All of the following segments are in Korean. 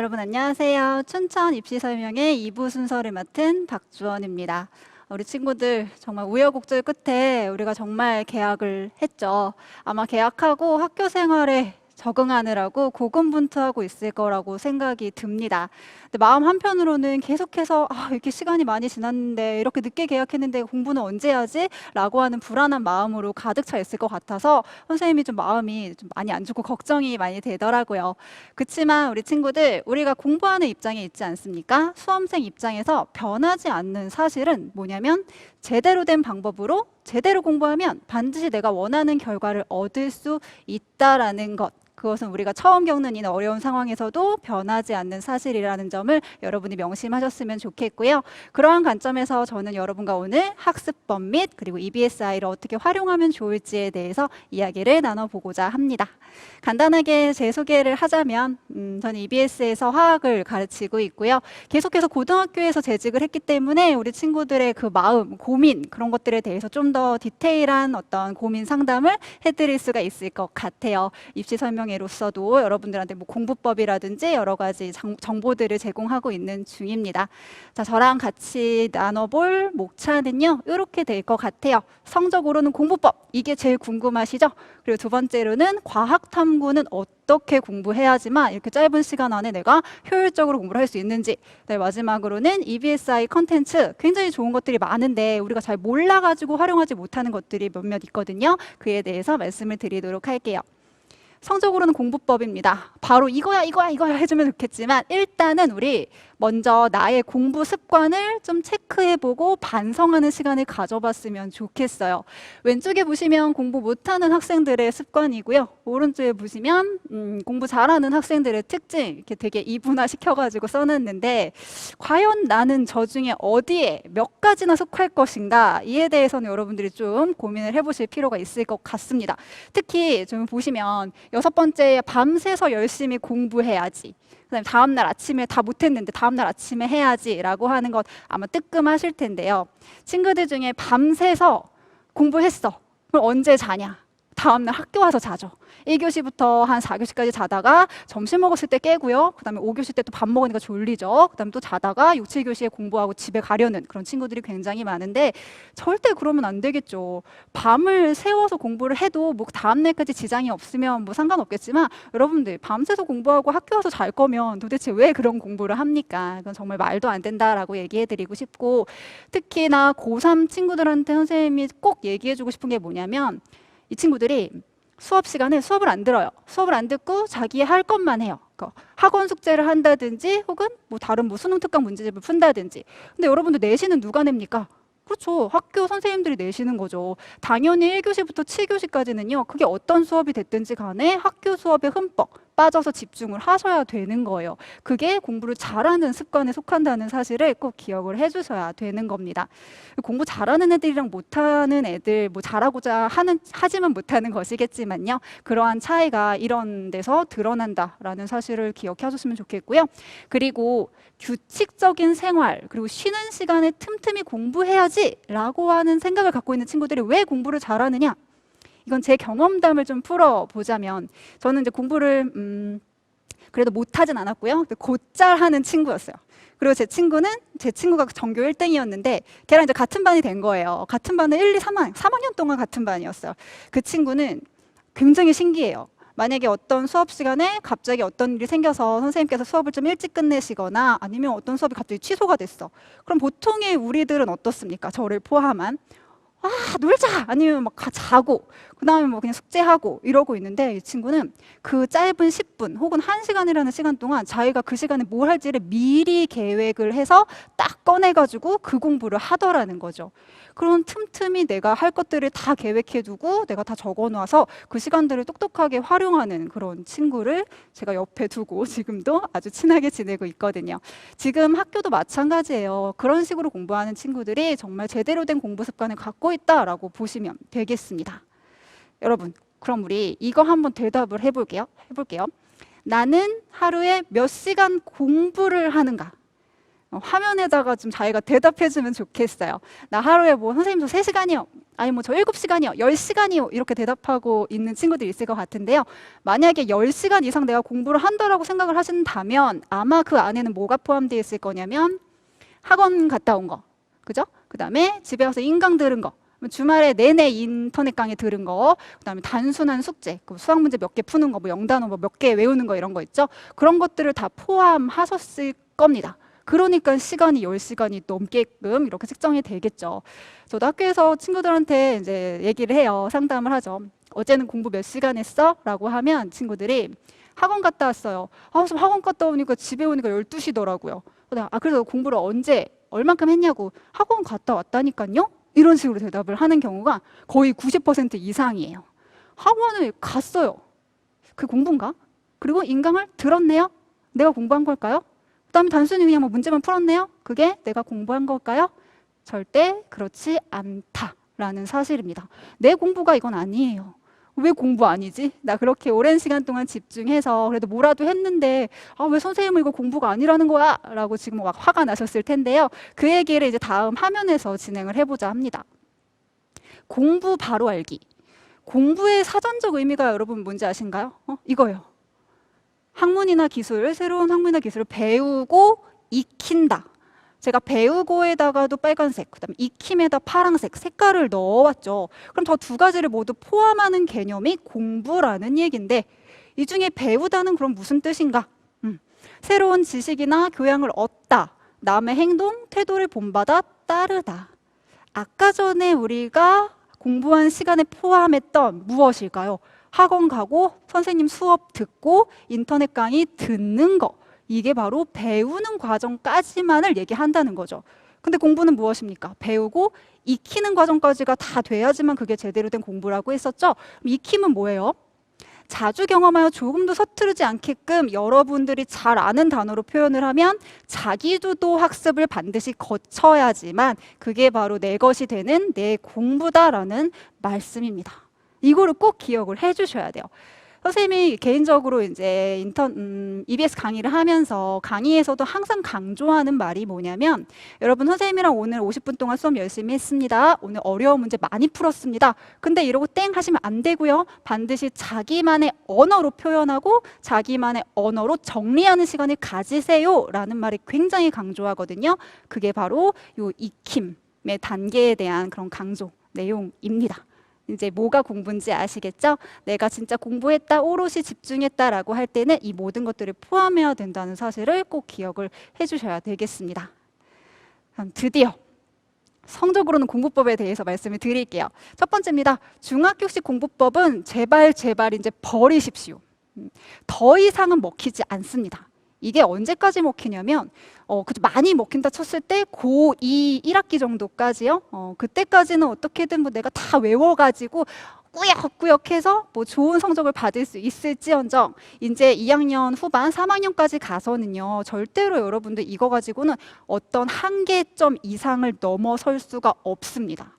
여러분 안녕하세요. 춘천 입시 설명회 2부 순서를 맡은 박주원입니다. 우리 친구들 정말 우여곡절 끝에 우리가 정말 개학을 했죠. 아마 개학하고 학교 생활에 적응하느라고 고군분투하고 있을 거라고 생각이 듭니다. 근데 마음 한편으로는 계속해서 이렇게 시간이 많이 지났는데 이렇게 늦게 개학했는데 공부는 언제 하지? 라고 하는 불안한 마음으로 가득 차 있을 것 같아서 선생님이 좀 마음이 좀 많이 안 좋고 걱정이 많이 되더라고요. 그치만 우리 친구들, 우리가 공부하는 입장에 있지 않습니까? 수험생 입장에서 변하지 않는 사실은 뭐냐면 제대로 된 방법으로 제대로 공부하면 반드시 내가 원하는 결과를 얻을 수 있다라는 것. 그것은 우리가 처음 겪는 이 어려운 상황에서도 변하지 않는 사실이라는 점을 여러분이 명심하셨으면 좋겠고요. 그러한 관점에서 저는 여러분과 오늘 학습법 및 그리고 EBSI를 어떻게 활용하면 좋을지에 대해서 이야기를 나눠보고자 합니다. 간단하게 제 소개를 하자면 저는 EBS에서 화학을 가르치고 있고요. 계속해서 고등학교에서 재직을 했기 때문에 우리 친구들의 그 마음, 고민 그런 것들에 대해서 좀 더 디테일한 어떤 고민 상담을 해드릴 수가 있을 것 같아요. 입시 설명회로서도 여러분들한테 뭐 공부법이라든지 여러 가지 정보들을 제공하고 있는 중입니다. 자, 저랑 같이 나눠볼 목차는요, 이렇게 될 것 같아요. 성적으로는 공부법, 이게 제일 궁금하시죠? 그리고 두 번째로는 과학 탐구는 어떻게 공부해야지만 이렇게 짧은 시간 안에 내가 효율적으로 공부를 할 수 있는지. 네, 마지막으로는 EBSI 컨텐츠 굉장히 좋은 것들이 많은데 우리가 잘 몰라가지고 활용하지 못하는 것들이 몇몇 있거든요. 그에 대해서 말씀을 드리도록 할게요. 성적으로는 공부법입니다. 바로 이거야 해주면 좋겠지만 일단은 우리 먼저 나의 공부 습관을 좀 체크해보고 반성하는 시간을 가져봤으면 좋겠어요. 왼쪽에 보시면 공부 못하는 학생들의 습관이고요. 오른쪽에 보시면 공부 잘하는 학생들의 특징 이렇게 되게 이분화시켜가지고 써놨는데 과연 나는 저 중에 어디에 몇 가지나 속할 것인가 이에 대해서는 여러분들이 좀 고민을 해보실 필요가 있을 것 같습니다. 특히 좀 보시면 6번째 밤새서 열심히 공부해야지. 그다음에 다음날 아침에 다 못했는데 다음날 아침에 해야지 라고 하는 것 아마 뜨끔하실 텐데요. 친구들 중에 밤새서 공부했어. 그럼 언제 자냐? 다음날 학교 와서 자죠. 1교시부터 한 4교시까지 자다가 점심 먹었을 때 깨고요. 그 다음에 5교시 때 또 밥 먹으니까 졸리죠. 그 다음에 또 자다가 6, 7교시에 공부하고 집에 가려는 그런 친구들이 굉장히 많은데 절대 그러면 안 되겠죠. 밤을 새워서 공부를 해도 뭐 다음날까지 지장이 없으면 뭐 상관없겠지만 여러분들 밤새서 공부하고 학교 와서 잘 거면 도대체 왜 그런 공부를 합니까? 그건 정말 말도 안 된다라고 얘기해드리고 싶고 특히나 고3 친구들한테 선생님이 꼭 얘기해주고 싶은 게 뭐냐면 이 친구들이 수업 시간에 수업을 안 들어요. 수업을 안 듣고 자기 할 것만 해요. 학원 숙제를 한다든지 혹은 뭐 다른 뭐 수능 특강 문제집을 푼다든지. 근데 여러분들 내신은 누가 냅니까? 그렇죠. 학교 선생님들이 내시는 거죠. 당연히 1교시부터 7교시까지는요. 그게 어떤 수업이 됐든지 간에 학교 수업에 흠뻑 빠져서 집중을 하셔야 되는 거예요. 그게 공부를 잘하는 습관에 속한다는 사실을 꼭 기억을 해주셔야 되는 겁니다. 공부 잘하는 애들이랑 못하는 애들, 뭐 잘하고자 하지만 못하는 것이겠지만요. 그러한 차이가 이런 데서 드러난다라는 사실을 기억해 주시면 좋겠고요. 그리고 규칙적인 생활, 그리고 쉬는 시간에 틈틈이 공부해야지 라고 하는 생각을 갖고 있는 친구들이 왜 공부를 잘하느냐? 이건 제 경험담을 좀 풀어보자면 저는 이제 공부를 그래도 못하진 않았고요. 곧잘 하는 친구였어요. 그리고 제 친구가 전교 1등이었는데 걔랑 이제 같은 반이 된 거예요. 같은 반은 1, 2, 3학년 동안 같은 반이었어요. 그 친구는 굉장히 신기해요. 만약에 어떤 수업 시간에 갑자기 어떤 일이 생겨서 선생님께서 수업을 좀 일찍 끝내시거나 아니면 어떤 수업이 갑자기 취소가 됐어. 그럼 보통의 우리들은 어떻습니까? 저를 포함한. 놀자! 아니면 막 자고, 그 다음에 뭐 그냥 숙제하고 이러고 있는데 이 친구는 그 짧은 10분 혹은 1시간이라는 시간 동안 자기가 그 시간에 뭘 할지를 미리 계획을 해서 딱 꺼내가지고 그 공부를 하더라는 거죠. 그런 틈틈이 내가 할 것들을 다 계획해두고 내가 다 적어놔서 그 시간들을 똑똑하게 활용하는 그런 친구를 제가 옆에 두고 지금도 아주 친하게 지내고 있거든요. 지금 학교도 마찬가지예요. 그런 식으로 공부하는 친구들이 정말 제대로 된 공부 습관을 갖고 있다라고 보시면 되겠습니다. 여러분, 그럼 우리 이거 한번 대답을 해볼게요. 나는 하루에 몇 시간 공부를 하는가? 화면에다가 좀 자기가 대답해주면 좋겠어요. 나 하루에 뭐 선생님 저 3시간이요. 아니 뭐 저 7시간이요. 10시간이요. 이렇게 대답하고 있는 친구들이 있을 것 같은데요. 만약에 10시간 이상 내가 공부를 한다라고 생각을 하신다면 아마 그 안에는 뭐가 포함되어 있을 거냐면 학원 갔다 온 거. 그죠? 그 다음에 집에 와서 인강 들은 거. 주말에 내내 인터넷 강의 들은 거, 그 다음에 단순한 숙제, 수학 문제 몇 개 푸는 거, 뭐 영단어 뭐 몇 개 외우는 거 이런 거 있죠? 그런 것들을 다 포함하셨을 겁니다. 그러니까 시간이 10시간이 넘게끔 이렇게 책정이 되겠죠. 저도 학교에서 친구들한테 이제 얘기를 해요. 상담을 하죠. 어제는 공부 몇 시간 했어? 라고 하면 친구들이 학원 갔다 왔어요. 그래서 학원 갔다 오니까 집에 오니까 12시더라고요. 그래서 공부를 언제, 얼만큼 했냐고. 학원 갔다 왔다니까요? 이런 식으로 대답을 하는 경우가 거의 90% 이상이에요. 학원을 갔어요. 그 공부인가? 그리고 인강을 들었네요. 내가 공부한 걸까요? 그 다음에 단순히 그냥 뭐 문제만 풀었네요. 그게 내가 공부한 걸까요? 절대 그렇지 않다라는 사실입니다. 내 공부가 이건 아니에요. 왜 공부 아니지? 나 그렇게 오랜 시간 동안 집중해서 그래도 뭐라도 했는데 왜 선생님은 이거 공부가 아니라는 거야? 라고 지금 막 화가 나셨을 텐데요. 그 얘기를 이제 다음 화면에서 진행을 해보자 합니다. 공부 바로 알기. 공부의 사전적 의미가 여러분 뭔지 아신가요? 이거예요. 학문이나 기술, 새로운 학문이나 기술을 배우고 익힌다. 제가 배우고에다가도 빨간색, 그다음에 익힘에다 파란색 색깔을 넣어왔죠. 그럼 저 두 가지를 모두 포함하는 개념이 공부라는 얘기인데 이 중에 배우다는 그럼 무슨 뜻인가? 새로운 지식이나 교양을 얻다. 남의 행동, 태도를 본받아 따르다. 아까 전에 우리가 공부한 시간에 포함했던 무엇일까요? 학원 가고 선생님 수업 듣고 인터넷 강의 듣는 거. 이게 바로 배우는 과정까지만을 얘기한다는 거죠. 근데 공부는 무엇입니까? 배우고 익히는 과정까지가 다 돼야지만 그게 제대로 된 공부라고 했었죠. 익힘은 뭐예요? 자주 경험하여 조금도 서투르지 않게끔 여러분들이 잘 아는 단어로 표현을 하면 자기주도 학습을 반드시 거쳐야지만 그게 바로 내 것이 되는 내 공부다라는 말씀입니다. 이거를 꼭 기억을 해주셔야 돼요. 선생님이 개인적으로 이제 EBS 강의를 하면서 강의에서도 항상 강조하는 말이 뭐냐면 여러분 선생님이랑 오늘 50분 동안 수업 열심히 했습니다. 오늘 어려운 문제 많이 풀었습니다. 근데 이러고 땡 하시면 안 되고요. 반드시 자기만의 언어로 표현하고 자기만의 언어로 정리하는 시간을 가지세요 라는 말이 굉장히 강조하거든요. 그게 바로 요 익힘의 단계에 대한 그런 강조 내용입니다. 이제 뭐가 공부인지 아시겠죠? 내가 진짜 공부했다, 오롯이 집중했다라고 할 때는 이 모든 것들을 포함해야 된다는 사실을 꼭 기억을 해주셔야 되겠습니다. 드디어 성적으로는 공부법에 대해서 말씀을 드릴게요. 첫 번째입니다. 중학교식 공부법은 제발 이제 버리십시오. 더 이상은 먹히지 않습니다. 이게 언제까지 먹히냐면 많이 먹힌다 쳤을 때 고2 1학기 정도까지요. 그때까지는 어떻게든 뭐 내가 다 외워가지고 꾸역꾸역해서 뭐 좋은 성적을 받을 수 있을지언정 이제 2학년 후반 3학년까지 가서는요 절대로 여러분들 이거 가지고는 어떤 한계점 이상을 넘어설 수가 없습니다.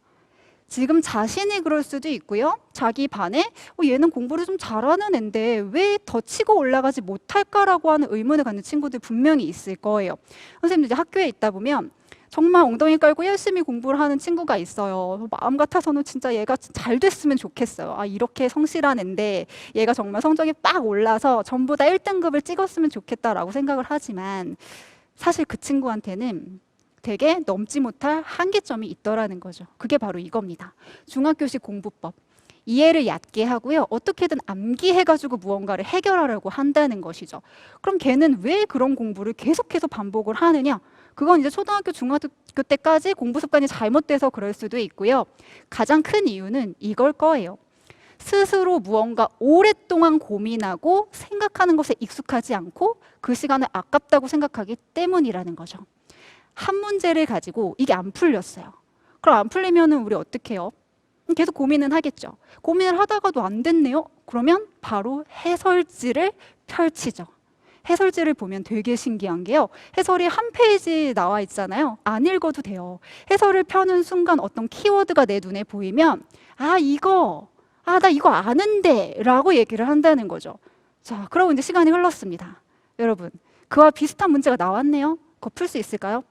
지금 자신이 그럴 수도 있고요. 자기 반에 얘는 공부를 좀 잘하는 앤데 왜 더 치고 올라가지 못할까라고 하는 의문을 갖는 친구들 분명히 있을 거예요. 선생님들 이제 학교에 있다 보면 정말 엉덩이 깔고 열심히 공부를 하는 친구가 있어요. 마음 같아서는 진짜 얘가 잘 됐으면 좋겠어요. 이렇게 성실한 앤데 얘가 정말 성적이 빡 올라서 전부 다 1등급을 찍었으면 좋겠다라고 생각을 하지만 사실 그 친구한테는 되게 넘지 못할 한계점이 있더라는 거죠. 그게 바로 이겁니다. 중학교식 공부법. 이해를 얕게 하고요. 어떻게든 암기해가지고 무언가를 해결하려고 한다는 것이죠. 그럼 걔는 왜 그런 공부를 계속해서 반복을 하느냐? 그건 이제 초등학교, 중학교 때까지 공부 습관이 잘못돼서 그럴 수도 있고요. 가장 큰 이유는 이걸 거예요. 스스로 무언가 오랫동안 고민하고 생각하는 것에 익숙하지 않고 그 시간을 아깝다고 생각하기 때문이라는 거죠. 한 문제를 가지고 이게 안 풀렸어요. 그럼 안 풀리면은 우리 어떻게 해요? 계속 고민은 하겠죠. 고민을 하다가도 안 됐네요. 그러면 바로 해설지를 펼치죠. 해설지를 보면 되게 신기한 게요. 해설이 한 페이지 나와 있잖아요. 안 읽어도 돼요. 해설을 펴는 순간 어떤 키워드가 내 눈에 보이면 나 이거 아는데 라고 얘기를 한다는 거죠. 자, 그러고 이제 시간이 흘렀습니다. 여러분, 그와 비슷한 문제가 나왔네요. 그거 풀 수 있을까요?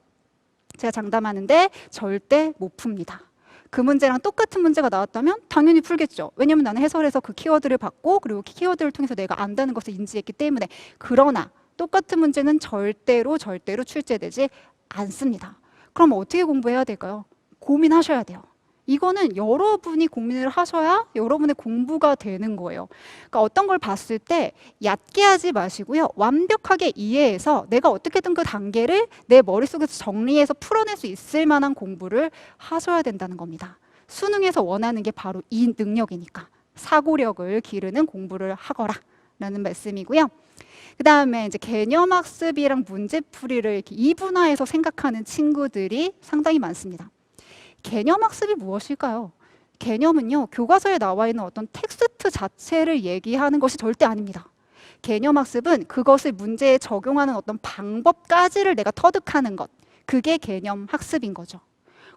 제가 장담하는데 절대 못 풉니다. 그 문제랑 똑같은 문제가 나왔다면 당연히 풀겠죠. 왜냐면 나는 해설에서 그 키워드를 봤고 그리고 키워드를 통해서 내가 안다는 것을 인지했기 때문에. 그러나 똑같은 문제는 절대로 출제되지 않습니다. 그럼 어떻게 공부해야 될까요? 고민하셔야 돼요. 이거는 여러분이 고민을 하셔야 여러분의 공부가 되는 거예요. 그러니까 어떤 걸 봤을 때 얕게 하지 마시고요. 완벽하게 이해해서 내가 어떻게든 그 단계를 내 머릿속에서 정리해서 풀어낼 수 있을 만한 공부를 하셔야 된다는 겁니다. 수능에서 원하는 게 바로 이 능력이니까 사고력을 기르는 공부를 하거라 라는 말씀이고요. 그 다음에 이제 개념학습이랑 문제풀이를 이렇게 이분화해서 생각하는 친구들이 상당히 많습니다. 개념학습이 무엇일까요? 개념은요, 교과서에 나와 있는 어떤 텍스트 자체를 얘기하는 것이 절대 아닙니다. 개념학습은 그것을 문제에 적용하는 어떤 방법까지를 내가 터득하는 것, 그게 개념학습인 거죠.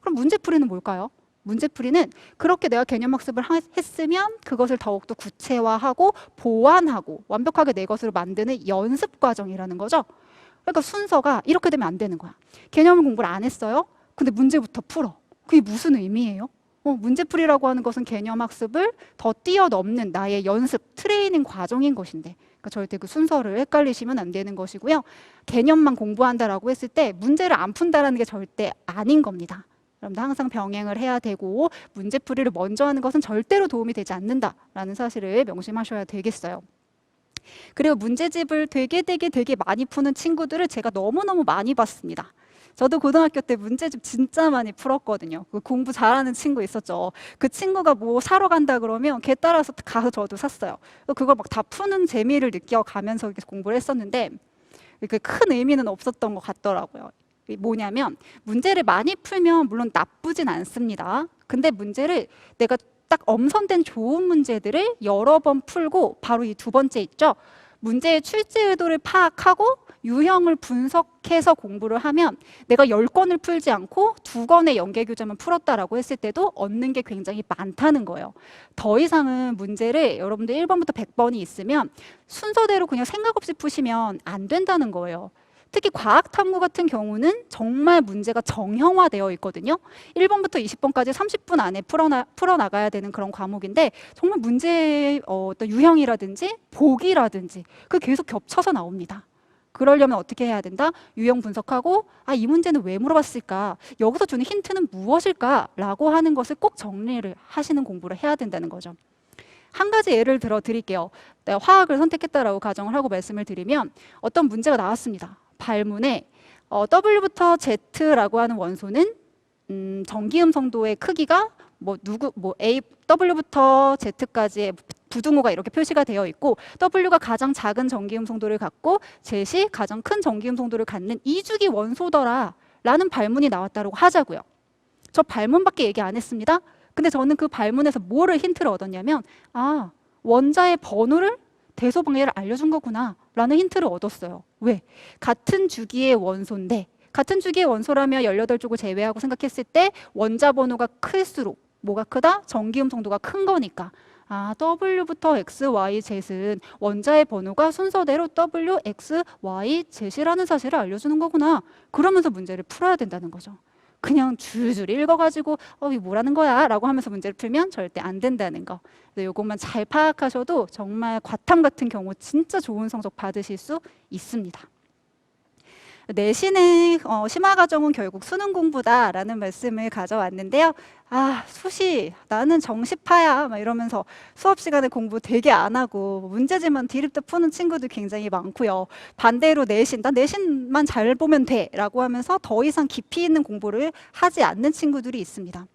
그럼 문제풀이는 뭘까요? 문제풀이는 그렇게 내가 개념학습을 했으면 그것을 더욱더 구체화하고 보완하고 완벽하게 내 것으로 만드는 연습 과정이라는 거죠. 그러니까 순서가 이렇게 되면 안 되는 거야. 개념을 공부를 안 했어요? 근데 문제부터 풀어. 그게 무슨 의미예요? 문제풀이라고 하는 것은 개념학습을 더 뛰어넘는 나의 연습, 트레이닝 과정인 것인데, 그러니까 절대 그 순서를 헷갈리시면 안 되는 것이고요. 개념만 공부한다라고 했을 때 문제를 안 푼다라는 게 절대 아닌 겁니다. 여러분들 항상 병행을 해야 되고 문제풀이를 먼저 하는 것은 절대로 도움이 되지 않는다라는 사실을 명심하셔야 되겠어요. 그리고 문제집을 되게 많이 푸는 친구들을 제가 너무너무 많이 봤습니다. 저도 고등학교 때 문제집 진짜 많이 풀었거든요. 그 공부 잘하는 친구 있었죠. 그 친구가 뭐 사러 간다 그러면 걔 따라서 가서 저도 샀어요. 그걸 막 다 푸는 재미를 느껴가면서 공부를 했었는데 그 큰 의미는 없었던 것 같더라고요. 뭐냐면 문제를 많이 풀면 물론 나쁘진 않습니다. 근데 문제를 내가 딱 엄선된 좋은 문제들을 여러 번 풀고 바로 이 두 번째 있죠. 문제의 출제 의도를 파악하고 유형을 분석해서 공부를 하면 내가 10건을 풀지 않고 2건의 연계교재만 풀었다라고 했을 때도 얻는 게 굉장히 많다는 거예요. 더 이상은 문제를 여러분들 1번부터 100번이 있으면 순서대로 그냥 생각 없이 푸시면 안 된다는 거예요. 특히 과학탐구 같은 경우는 정말 문제가 정형화되어 있거든요. 1번부터 20번까지 30분 안에 풀어나가야 되는 그런 과목인데 정말 문제의 어떤 유형이라든지 보기라든지 그 계속 겹쳐서 나옵니다. 그러려면 어떻게 해야 된다? 유형 분석하고 이 문제는 왜 물어봤을까? 여기서 주는 힌트는 무엇일까? 라고 하는 것을 꼭 정리를 하시는 공부를 해야 된다는 거죠. 한 가지 예를 들어 드릴게요. 내가 화학을 선택했다라고 가정을 하고 말씀을 드리면 어떤 문제가 나왔습니다. 발문에 W부터 Z라고 하는 원소는 전기음 성도의 크기가 W부터 Z까지의 부등호가 이렇게 표시가 되어 있고 W가 가장 작은 전기음 성도를 갖고 Z이 가장 큰 전기음 성도를 갖는 이주기 원소더라 라는 발문이 나왔다고 하자고요. 저 발문밖에 얘기 안 했습니다. 근데 저는 그 발문에서 뭐를 힌트를 얻었냐면 원자의 번호를 대소방해를 알려준 거구나 라는 힌트를 얻었어요. 왜? 같은 주기의 원소인데 같은 주기의 원소라면 18쪽을 제외하고 생각했을 때 원자 번호가 클수록 뭐가 크다? 전기음 성도가 큰 거니까 W부터 X, Y, Z은 원자의 번호가 순서대로 W, X, Y, Z라는 사실을 알려주는 거구나. 그러면서 문제를 풀어야 된다는 거죠. 그냥 줄줄 읽어가지고 이게 뭐라는 거야? 라고 하면서 문제를 풀면 절대 안 된다는 거. 이것만 잘 파악하셔도 정말 과탐 같은 경우 진짜 좋은 성적 받으실 수 있습니다. 내신의 심화 과정은 결국 수능 공부다라는 말씀을 가져왔는데요. 수시 나는 정시파야 막 이러면서 수업 시간에 공부 되게 안 하고 문제지만 디립다 푸는 친구들 굉장히 많고요. 반대로 난 내신만 잘 보면 돼라고 하면서 더 이상 깊이 있는 공부를 하지 않는 친구들이 있습니다.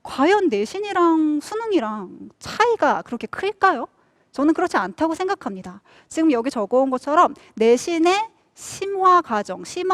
과연 내신이랑 수능이랑 차이가 그렇게 클까요? 저는 그렇지 않다고 생각합니다. 지금 여기 적어온 것처럼 내신의 심화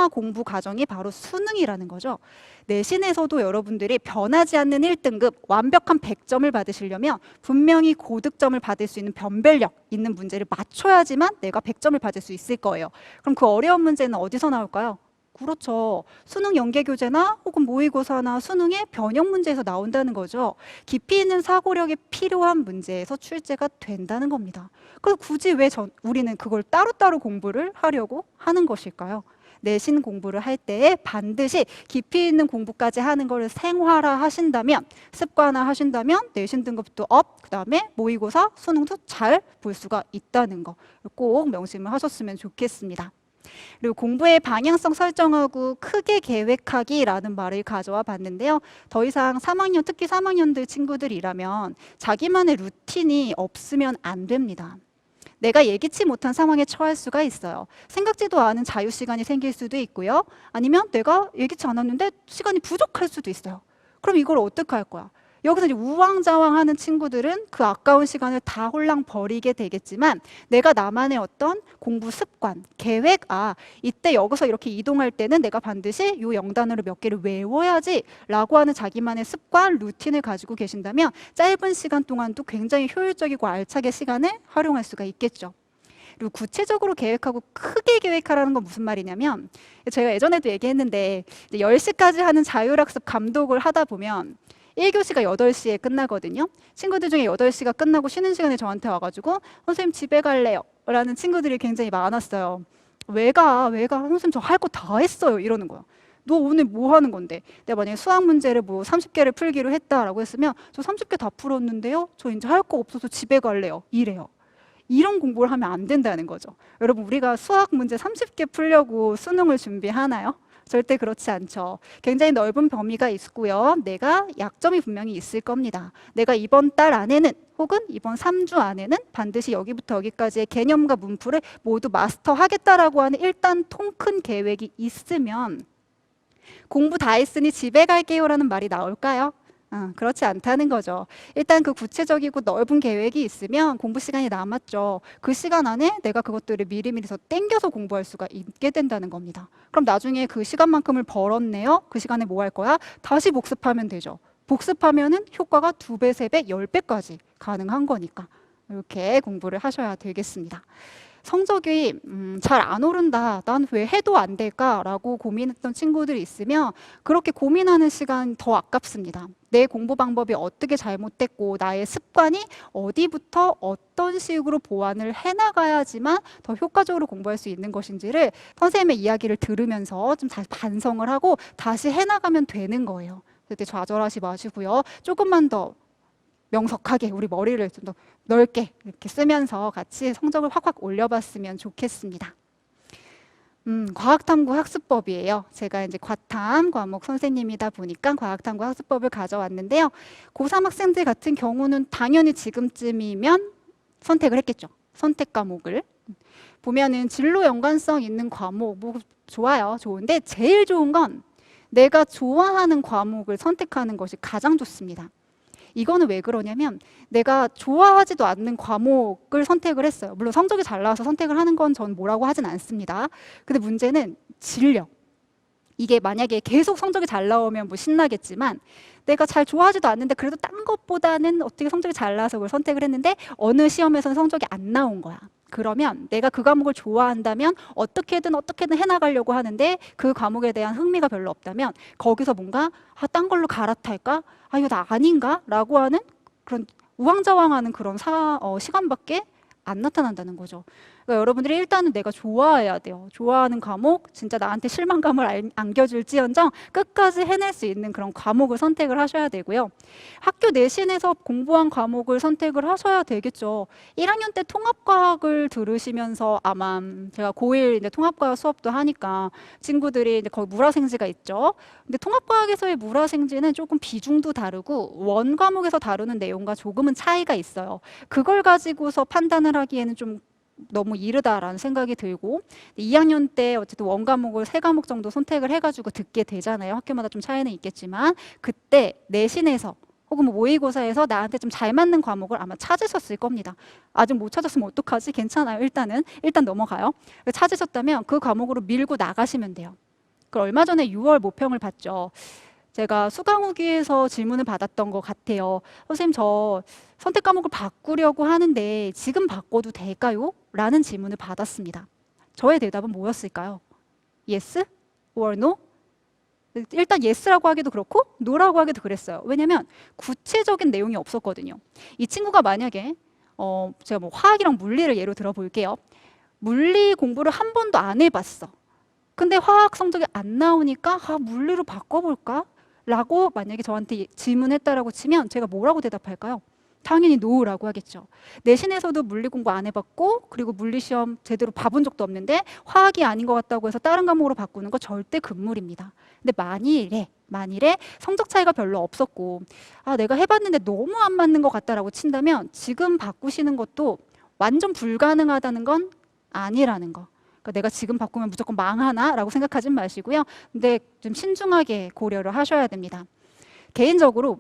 공부 과정이 바로 수능이라는 거죠. 내신에서도 여러분들이 변하지 않는 1등급 완벽한 100점을 받으시려면 분명히 고득점을 받을 수 있는 변별력 있는 문제를 맞춰야지만 내가 100점을 받을 수 있을 거예요. 그럼 그 어려운 문제는 어디서 나올까요? 그렇죠. 수능 연계교재나 혹은 모의고사나 수능의 변형 문제에서 나온다는 거죠. 깊이 있는 사고력이 필요한 문제에서 출제가 된다는 겁니다. 그래서 굳이 왜 우리는 그걸 따로따로 공부를 하려고 하는 것일까요? 내신 공부를 할 때 반드시 깊이 있는 공부까지 하는 걸 생활화하신다면, 습관화하신다면 내신 등급도 업, 그다음에 모의고사, 수능도 잘 볼 수가 있다는 거 꼭 명심을 하셨으면 좋겠습니다. 그리고 공부의 방향성 설정하고 크게 계획하기라는 말을 가져와 봤는데요. 더 이상 3학년, 특히 3학년들 친구들이라면 자기만의 루틴이 없으면 안 됩니다. 내가 예기치 못한 상황에 처할 수가 있어요. 생각지도 않은 자유 시간이 생길 수도 있고요. 아니면 내가 예기치 않았는데 시간이 부족할 수도 있어요. 그럼 이걸 어떻게 할 거야? 여기서 이제 우왕좌왕하는 친구들은 그 아까운 시간을 다 홀랑 버리게 되겠지만, 내가 나만의 어떤 공부 습관, 계획, 이때 여기서 이렇게 이동할 때는 내가 반드시 요 영단어를 몇 개를 외워야지 라고 하는 자기만의 습관, 루틴을 가지고 계신다면 짧은 시간 동안도 굉장히 효율적이고 알차게 시간을 활용할 수가 있겠죠. 그리고 구체적으로 계획하고 크게 계획하라는 건 무슨 말이냐면, 제가 예전에도 얘기했는데 10시까지 하는 자율학습 감독을 하다 보면 1교시가 8시에 끝나거든요. 친구들 중에 8시가 끝나고 쉬는 시간에 저한테 와가지고 선생님 집에 갈래요 라는 친구들이 굉장히 많았어요. 왜 가? 선생님 저 할 거 다 했어요 이러는 거야. 너 오늘 뭐 하는 건데? 내가 만약에 수학 문제를 뭐 30개를 풀기로 했다라고 했으면 저 30개 다 풀었는데요, 저 이제 할 거 없어서 집에 갈래요 이래요. 이런 공부를 하면 안 된다는 거죠. 여러분, 우리가 수학 문제 30개 풀려고 수능을 준비하나요? 절대 그렇지 않죠. 굉장히 넓은 범위가 있고요. 내가 약점이 분명히 있을 겁니다. 내가 이번 달 안에는 혹은 이번 3주 안에는 반드시 여기부터 여기까지의 개념과 문풀을 모두 마스터하겠다라고 하는 일단 통 큰 계획이 있으면 공부 다 했으니 집에 갈게요라는 말이 나올까요? 그렇지 않다는 거죠. 일단 그 구체적이고 넓은 계획이 있으면 공부 시간이 남았죠. 그 시간 안에 내가 그것들을 미리미리 더 땡겨서 공부할 수가 있게 된다는 겁니다. 그럼 나중에 그 시간만큼을 벌었네요. 그 시간에 뭐 할 거야? 다시 복습하면 되죠. 복습하면은 효과가 2배, 3배, 10배까지 가능한 거니까 이렇게 공부를 하셔야 되겠습니다. 성적이 잘 안 오른다, 난 왜 해도 안 될까라고 고민했던 친구들이 있으면 그렇게 고민하는 시간 더 아깝습니다. 내 공부 방법이 어떻게 잘못됐고 나의 습관이 어디부터 어떤 식으로 보완을 해나가야지만 더 효과적으로 공부할 수 있는 것인지를 선생님의 이야기를 들으면서 좀 다시 반성을 하고 다시 해나가면 되는 거예요. 그때 좌절하지 마시고요. 조금만 더 명석하게 우리 머리를 좀 더 넓게 이렇게 쓰면서 같이 성적을 확확 올려봤으면 좋겠습니다. 과학탐구 학습법이에요. 제가 이제 과탐 과목 선생님이다 보니까 과학탐구 학습법을 가져왔는데요. 고3 학생들 같은 경우는 당연히 지금쯤이면 선택을 했겠죠. 선택 과목을. 보면은 진로 연관성 있는 과목, 뭐 좋아요. 좋은데 제일 좋은 건 내가 좋아하는 과목을 선택하는 것이 가장 좋습니다. 이거는 왜 그러냐면 내가 좋아하지도 않는 과목을 선택을 했어요. 물론 성적이 잘 나와서 선택을 하는 건 전 뭐라고 하진 않습니다. 근데 문제는 진력. 이게 만약에 계속 성적이 잘 나오면 뭐 신나겠지만 내가 잘 좋아하지도 않는데 그래도 딴 것보다는 어떻게 성적이 잘 나와서 그걸 선택을 했는데 어느 시험에서는 성적이 안 나온 거야. 그러면 내가 그 과목을 좋아한다면 어떻게든 해나가려고 하는데 그 과목에 대한 흥미가 별로 없다면 거기서 뭔가 딴 걸로 갈아탈까? 이거 나 아닌가? 라고 하는 그런 우왕좌왕하는 그런 시간밖에 안 나타난다는 거죠. 그러니까 여러분들이 일단은 내가 좋아해야 돼요. 좋아하는 과목, 진짜 나한테 실망감을 안겨줄지언정 끝까지 해낼 수 있는 그런 과목을 선택을 하셔야 되고요. 학교 내신에서 공부한 과목을 선택을 하셔야 되겠죠. 1학년 때 통합과학을 들으시면서 아마 제가 고1 이제 통합과학 수업도 하니까 친구들이 이제 거기 물화생지가 있죠. 근데 통합과학에서의 물화생지는 조금 비중도 다르고 원 과목에서 다루는 내용과 조금은 차이가 있어요. 그걸 가지고서 판단을 하기에는 좀 너무 이르다라는 생각이 들고 2학년 때 어쨌든 원 과목을 3과목 정도 선택을 해가지고 듣게 되잖아요. 학교마다 좀 차이는 있겠지만 그때 내신에서 혹은 뭐 모의고사에서 나한테 좀 잘 맞는 과목을 아마 찾으셨을 겁니다. 아직 못 찾았으면 어떡하지? 괜찮아요. 일단 넘어가요. 찾으셨다면 그 과목으로 밀고 나가시면 돼요. 그 얼마 전에 6월 모평을 봤죠. 제가 수강 후기에서 질문을 받았던 것 같아요. 선생님, 저 선택 과목을 바꾸려고 하는데 지금 바꿔도 될까요? 라는 질문을 받았습니다. 저의 대답은 뭐였을까요? Yes or no? 일단 yes라고 하기도 그렇고 no라고 하기도 그랬어요. 왜냐면 구체적인 내용이 없었거든요. 이 친구가 만약에 제가 뭐 화학이랑 물리를 예로 들어볼게요. 물리 공부를 한 번도 안 해봤어. 근데 화학 성적이 안 나오니까 물리로 바꿔볼까? 라고 만약에 저한테 질문했다라고 치면 제가 뭐라고 대답할까요? 당연히 노라고 하겠죠. 내신에서도 물리 공부 안 해봤고 그리고 물리 시험 제대로 봐본 적도 없는데 화학이 아닌 것 같다고 해서 다른 과목으로 바꾸는 거 절대 금물입니다. 근데 만일에 성적 차이가 별로 없었고 내가 해봤는데 너무 안 맞는 것 같다라고 친다면 지금 바꾸시는 것도 완전 불가능하다는 건 아니라는 거. 그러니까 내가 지금 바꾸면 무조건 망하나? 라고 생각하지 마시고요. 근데 좀 신중하게 고려를 하셔야 됩니다. 개인적으로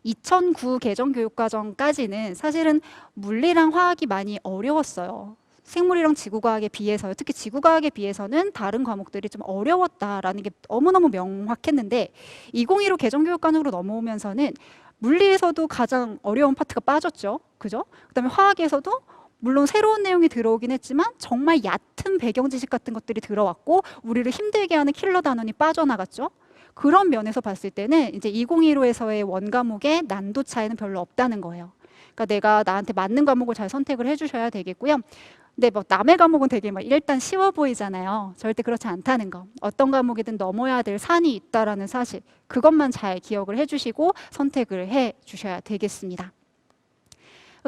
2009 개정교육과정까지는 사실은 물리랑 화학이 많이 어려웠어요. 생물이랑 지구과학에 비해서요. 특히 지구과학에 비해서는 다른 과목들이 좀 어려웠다라는 게 너무너무 명확했는데 2015 개정교육과정으로 넘어오면서는 물리에서도 가장 어려운 파트가 빠졌죠. 그죠? 그다음에 화학에서도 물론 새로운 내용이 들어오긴 했지만 정말 얕은 배경 지식 같은 것들이 들어왔고 우리를 힘들게 하는 킬러 단원이 빠져나갔죠. 그런 면에서 봤을 때는 이제 2015에서의 원과목의 난도 차이는 별로 없다는 거예요. 그러니까 내가 나한테 맞는 과목을 잘 선택을 해주셔야 되겠고요. 근데 뭐 남의 과목은 되게 막 일단 쉬워 보이잖아요. 절대 그렇지 않다는 거. 어떤 과목이든 넘어야 될 산이 있다라는 사실. 그것만 잘 기억을 해주시고 선택을 해주셔야 되겠습니다.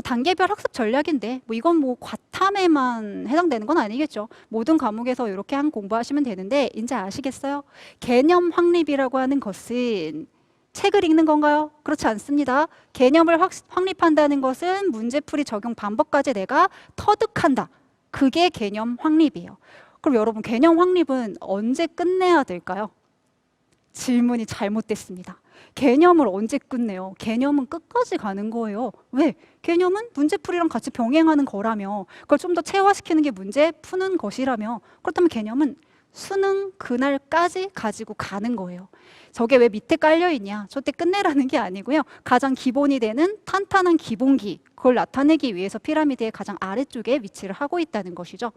단계별 학습 전략인데 이건 과탐에만 해당되는 건 아니겠죠. 모든 과목에서 이렇게 공부하시면 되는데 이제 아시겠어요? 개념 확립이라고 하는 것은 책을 읽는 건가요? 그렇지 않습니다. 개념을 확립한다는 것은 문제풀이 적용 방법까지 내가 터득한다. 그게 개념 확립이에요. 그럼 여러분 개념 확립은 언제 끝내야 될까요? 질문이 잘못됐습니다. 개념을 언제 끝내요? 개념은 끝까지 가는 거예요. 왜? 개념은 문제풀이랑 같이 병행하는 거라며 그걸 좀 더 체화시키는 게 문제 푸는 것이라며 그렇다면 개념은 수능 그날까지 가지고 가는 거예요. 저게 왜 밑에 깔려있냐? 저때 끝내라는 게 아니고요. 가장 기본이 되는 탄탄한 기본기 그걸 나타내기 위해서 피라미드의 가장 아래쪽에 위치를 하고 있다는 것이죠.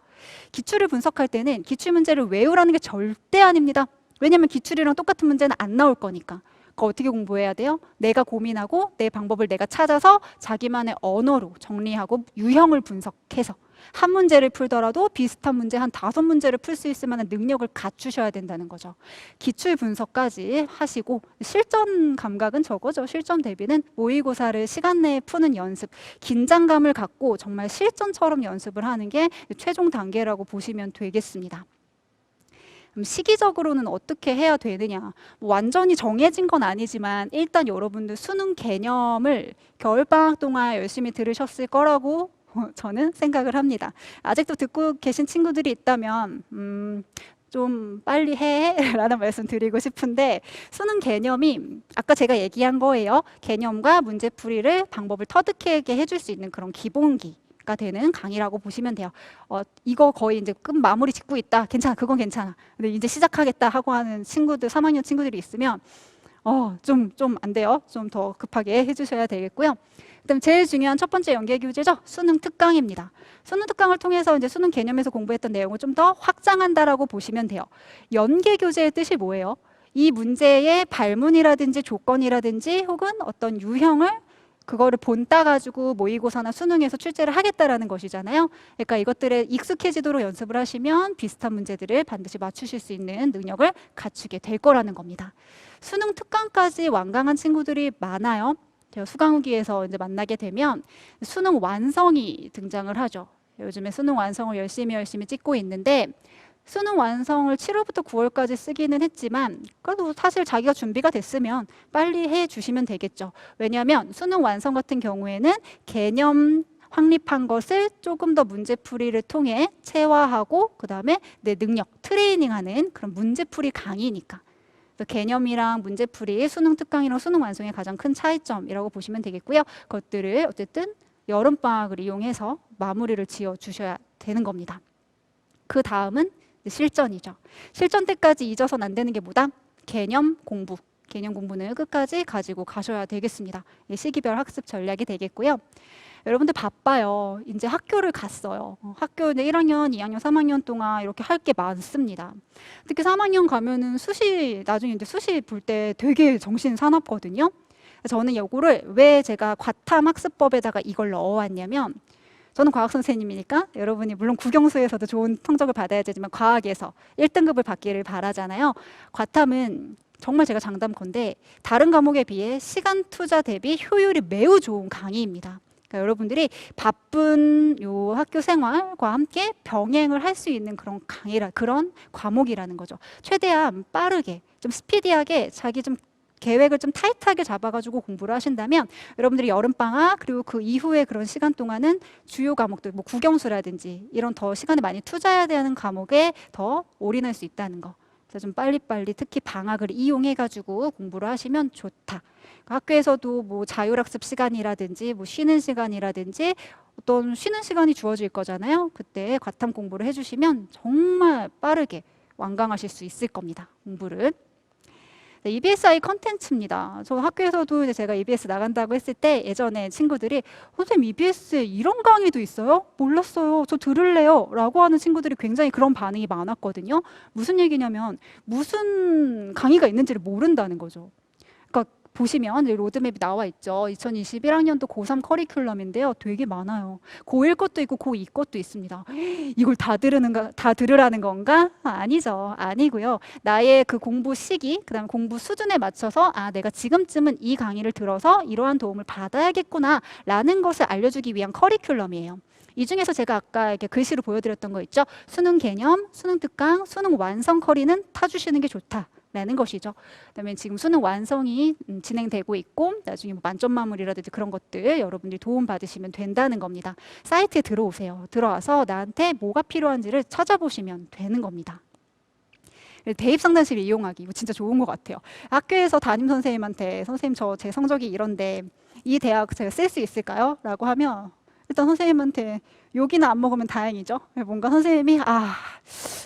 기출을 분석할 때는 기출문제를 외우라는 게 절대 아닙니다. 왜냐하면 기출이랑 똑같은 문제는 안 나올 거니까. 그거 어떻게 공부해야 돼요? 내가 고민하고 내 방법을 내가 찾아서 자기만의 언어로 정리하고 유형을 분석해서 한 문제를 풀더라도 비슷한 문제 한 5문제를 풀 수 있을 만한 능력을 갖추셔야 된다는 거죠. 기출 분석까지 하시고 실전 감각은 저거죠. 실전 대비는 모의고사를 시간 내에 푸는 연습, 긴장감을 갖고 정말 실전처럼 연습을 하는 게 최종 단계라고 보시면 되겠습니다. 시기적으로는 어떻게 해야 되느냐 완전히 정해진 건 아니지만 일단 여러분들 수능 개념을 겨울방학 동안 열심히 들으셨을 거라고 저는 생각을 합니다. 아직도 듣고 계신 친구들이 있다면 좀 빨리 해 라는 말씀 드리고 싶은데 수능 개념이 아까 제가 얘기한 거예요. 개념과 문제풀이를 방법을 터득하게 해줄 수 있는 그런 기본기 가 되는 강의라고 보시면 돼요. 이거 거의 이제 끝 마무리 짓고 있다. 괜찮아. 그건 괜찮아. 근데 이제 시작하겠다 하고 하는 친구들, 3학년 친구들이 있으면 좀 안 돼요. 좀 더 급하게 해주셔야 되겠고요. 그다음 제일 중요한 첫 번째 연계 교재죠. 수능 특강입니다. 수능 특강을 통해서 이제 수능 개념에서 공부했던 내용을 좀 더 확장한다라고 보시면 돼요. 연계 교재의 뜻이 뭐예요? 이 문제의 발문이라든지 조건이라든지 혹은 어떤 유형을 그거를 본따 가지고 모의고사나 수능에서 출제를 하겠다라는 것이잖아요. 그러니까 이것들에 익숙해지도록 연습을 하시면 비슷한 문제들을 반드시 맞추실 수 있는 능력을 갖추게 될 거라는 겁니다. 수능 특강까지 완강한 친구들이 많아요. 제가 수강후기에서 이제 만나게 되면 수능 완성이 등장을 하죠. 요즘에 수능 완성을 열심히 찍고 있는데 수능 완성을 7월부터 9월까지 쓰기는 했지만 그래도 사실 자기가 준비가 됐으면 빨리 해주시면 되겠죠. 왜냐하면 수능 완성 같은 경우에는 개념 확립한 것을 조금 더 문제풀이를 통해 체화하고 그 다음에 내 능력 트레이닝하는 그런 문제풀이 강의니까 개념이랑 문제풀이 수능 특강이랑 수능 완성의 가장 큰 차이점이라고 보시면 되겠고요. 그것들을 어쨌든 여름방학을 이용해서 마무리를 지어 주셔야 되는 겁니다. 그 다음은 실전이죠. 실전 때까지 잊어서는 안 되는 게 뭐다? 개념 공부. 개념 공부는 끝까지 가지고 가셔야 되겠습니다. 시기별 학습 전략이 되겠고요. 여러분들 바빠요. 이제 학교를 갔어요. 학교 이제 1학년, 2학년, 3학년 동안 이렇게 할 게 많습니다. 특히 3학년 가면은 나중에 이제 수시 볼 때 되게 정신 사납거든요. 저는 이거를 왜 제가 과탐 학습법에다가 이걸 넣어왔냐면 저는 과학 선생님이니까 여러분이 물론 국영수에서도 좋은 성적을 받아야 되지만 과학에서 1등급을 받기를 바라잖아요. 과탐은 정말 제가 장담컨대 다른 과목에 비해 시간 투자 대비 효율이 매우 좋은 강의입니다. 그러니까 여러분들이 바쁜 요 학교 생활과 함께 병행을 할 수 있는 그런 그런 과목이라는 거죠. 최대한 빠르게, 좀 스피디하게 자기 좀 계획을 좀 타이트하게 잡아가지고 공부를 하신다면 여러분들이 여름방학 그리고 그 이후에 그런 시간 동안은 주요 과목들, 뭐 국영수라든지 이런 더 시간을 많이 투자해야 되는 과목에 더 올인할 수 있다는 거. 그래서 좀 빨리빨리 특히 방학을 이용해가지고 공부를 하시면 좋다. 학교에서도 뭐 자율학습 시간이라든지 뭐 쉬는 시간이라든지 어떤 쉬는 시간이 주어질 거잖아요. 그때 과탐 공부를 해주시면 정말 빠르게 완강하실 수 있을 겁니다. 공부를. 네, EBSI 컨텐츠입니다. 저 학교에서도 이제 제가 EBS 나간다고 했을 때 예전에 친구들이 선생님 EBS에 이런 강의도 있어요? 몰랐어요. 저 들을래요. 라고 하는 친구들이 굉장히 그런 반응이 많았거든요. 무슨 얘기냐면 무슨 강의가 있는지를 모른다는 거죠. 그러니까 보시면 로드맵이 나와 있죠. 2021학년도 고3 커리큘럼인데요. 되게 많아요. 고1 것도 있고 고2 것도 있습니다. 이걸 다 들으라는 건가? 아니죠. 아니고요. 나의 그 공부 시기, 그다음 공부 수준에 맞춰서 내가 지금쯤은 이 강의를 들어서 이러한 도움을 받아야겠구나 라는 것을 알려주기 위한 커리큘럼이에요. 이 중에서 제가 아까 이렇게 글씨로 보여드렸던 거 있죠. 수능 개념, 수능 특강, 수능 완성 커리는 타주시는 게 좋다. 라는 것이죠. 그다음에 지금 수능 완성이 진행되고 있고 나중에 뭐 만점 마무리라든지 그런 것들 여러분들이 도움 받으시면 된다는 겁니다. 사이트에 들어오세요. 들어와서 나한테 뭐가 필요한지를 찾아보시면 되는 겁니다. 대입 상담실 이용하기 이거 진짜 좋은 것 같아요. 학교에서 담임 선생님한테 선생님 저 제 성적이 이런데 이 대학 제가 쓸 수 있을까요? 라고 하면 일단 선생님한테 욕이나 안 먹으면 다행이죠. 뭔가 선생님이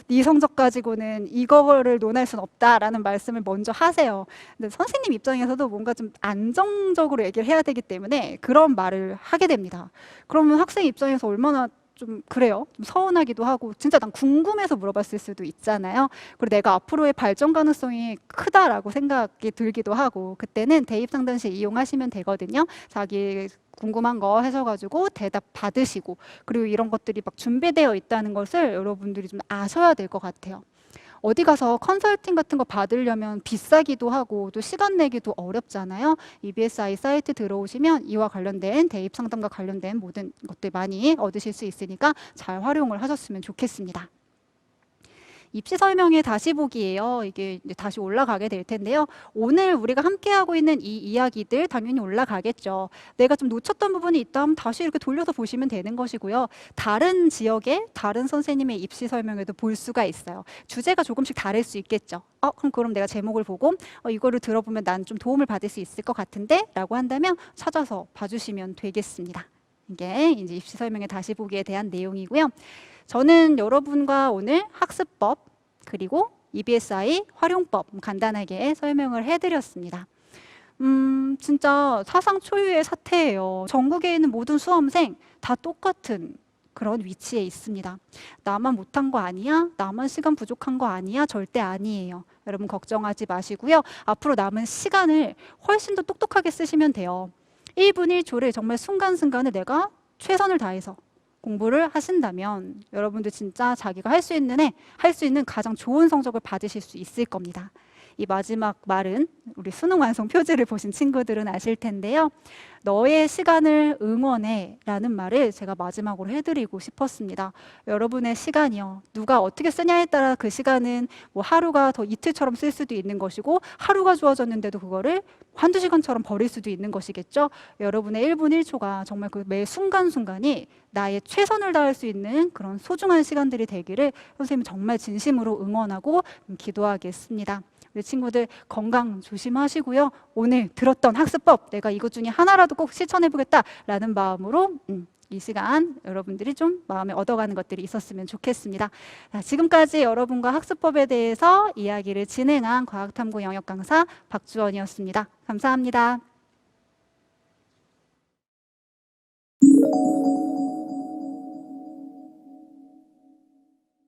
네 성적 가지고는 이거를 논할 수는 없다라는 말씀을 먼저 하세요. 근데 선생님 입장에서도 뭔가 좀 안정적으로 얘기를 해야 되기 때문에 그런 말을 하게 됩니다. 그러면 학생 입장에서 얼마나 좀 그래요. 좀 서운하기도 하고 진짜 난 궁금해서 물어봤을 수도 있잖아요. 그리고 내가 앞으로의 발전 가능성이 크다라고 생각이 들기도 하고 그때는 대입 상담실 이용하시면 되거든요. 자기 궁금한 거 하셔가지고 대답 받으시고 그리고 이런 것들이 막 준비되어 있다는 것을 여러분들이 좀 아셔야 될 것 같아요. 어디 가서 컨설팅 같은 거 받으려면 비싸기도 하고 또 시간 내기도 어렵잖아요. EBSI 사이트 들어오시면 이와 관련된 대입 상담과 관련된 모든 것들 많이 얻으실 수 있으니까 잘 활용을 하셨으면 좋겠습니다. 입시 설명회 다시 보기예요. 이게 이제 다시 올라가게 될 텐데요. 오늘 우리가 함께하고 있는 이 이야기들 당연히 올라가겠죠. 내가 좀 놓쳤던 부분이 있다면 다시 이렇게 돌려서 보시면 되는 것이고요. 다른 지역의 다른 선생님의 입시 설명회도 볼 수가 있어요. 주제가 조금씩 다를 수 있겠죠. 그럼 내가 제목을 보고 이거를 들어보면 난 좀 도움을 받을 수 있을 것 같은데 라고 한다면 찾아서 봐주시면 되겠습니다. 이게 이제 입시 설명회 다시 보기에 대한 내용이고요. 저는 여러분과 오늘 학습법 그리고 EBSI 활용법 간단하게 설명을 해드렸습니다. 진짜 사상 초유의 사태예요. 전국에 있는 모든 수험생 다 똑같은 그런 위치에 있습니다. 나만 못한 거 아니야? 나만 시간 부족한 거 아니야? 절대 아니에요. 여러분 걱정하지 마시고요. 앞으로 남은 시간을 훨씬 더 똑똑하게 쓰시면 돼요. 1분 1초를 정말 순간순간에 내가 최선을 다해서 공부를 하신다면 여러분들 진짜 자기가 할 수 있는 가장 좋은 성적을 받으실 수 있을 겁니다. 이 마지막 말은 우리 수능 완성 표지를 보신 친구들은 아실 텐데요. 너의 시간을 응원해 라는 말을 제가 마지막으로 해드리고 싶었습니다. 여러분의 시간이요. 누가 어떻게 쓰냐에 따라 그 시간은 뭐 하루가 더 이틀처럼 쓸 수도 있는 것이고 하루가 주어졌는데도 그거를 한두 시간처럼 버릴 수도 있는 것이겠죠. 여러분의 1분 1초가 정말 그 매 순간순간이 나의 최선을 다할 수 있는 그런 소중한 시간들이 되기를 선생님 정말 진심으로 응원하고 기도하겠습니다. 우리 친구들 건강 조심하시고요. 오늘 들었던 학습법 내가 이것 중에 하나라도 꼭 실천해보겠다라는 마음으로 이 시간 여러분들이 좀 마음에 얻어가는 것들이 있었으면 좋겠습니다. 지금까지 여러분과 학습법에 대해서 이야기를 진행한 과학탐구 영역 강사 박주원이었습니다. 감사합니다.